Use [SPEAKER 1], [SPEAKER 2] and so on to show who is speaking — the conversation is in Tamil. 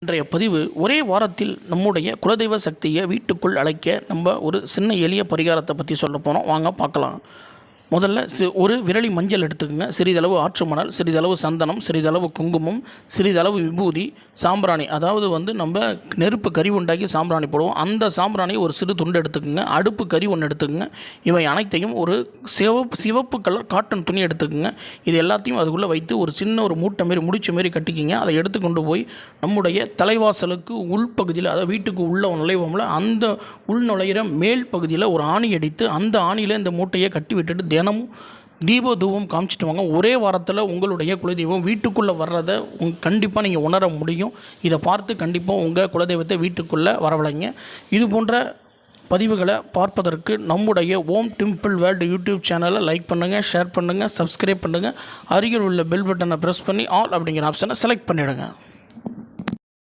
[SPEAKER 1] இன்றைய பதிவு ஒரே வாரத்தில் நம்முடைய குலதெய்வ சக்தியை வீட்டுக்குள் அழைக்க நம்ம ஒரு சின்ன எளிய பரிகாரத்தை பற்றி சொல்ல போகிறோம். வாங்க பார்க்கலாம். முதல்ல ஒரு விரலி மஞ்சள் எடுத்துக்கோங்க. சிறிதளவு ஆற்று மணல், சிறிதளவு சந்தனம், சிறிதளவு குங்குமம், சிறிதளவு விபூதி, சாம்பிராணி. அதாவது நம்ம நெருப்பு கறி உண்டாக்கி சாம்பிராணி போடுவோம். அந்த சாம்பிராணியை ஒரு சிறு துண்டு எடுத்துக்கோங்க. அடுப்பு கறி ஒன்று எடுத்துக்கோங்க. இவை அனைத்தையும் ஒரு சிவப்பு கலர் காட்டன் துணி எடுத்துக்கோங்க. இது எல்லாத்தையும் அதுக்குள்ளே வைத்து ஒரு சின்ன ஒரு மூட்டை மாரி முடிச்ச மாரி கட்டிக்கிங்க. அதை எடுத்துக்கொண்டு போய் நம்முடைய தலைவாசலுக்கு உள்பகுதியில், அதாவது வீட்டுக்கு உள்ள நுழைவோம்ல, அந்த உள் நுழையிற மேல் பகுதியில் ஒரு ஆணி அடித்து அந்த ஆணியில் இந்த மூட்டையை கட்டி விட்டுட்டு தினமும் தீப தூபம் காமிச்சிட்டு வாங்க. ஒரே வாரத்தில் உங்களுடைய குலதெய்வம் வீட்டுக்குள்ளே வர்றதை கண்டிப்பாக நீங்கள் உணர முடியும். இதை பார்த்து கண்டிப்பாக உங்கள் குலதெய்வத்தை வீட்டுக்குள்ளே வரவழைங்க. இது போன்ற பதிவுகளை பார்ப்பதற்கு நம்முடைய ஓம் டெம்பிள் வேர்ல்டு யூடியூப் சேனலை லைக் பண்ணுங்கள், ஷேர் பண்ணுங்கள், சப்ஸ்கிரைப் பண்ணுங்கள். அருகில் உள்ள பெல் பட்டனை ப்ரெஸ் பண்ணி ஆல் அப்படிங்கிற ஆப்ஷனை செலக்ட் பண்ணிவிடுங்க.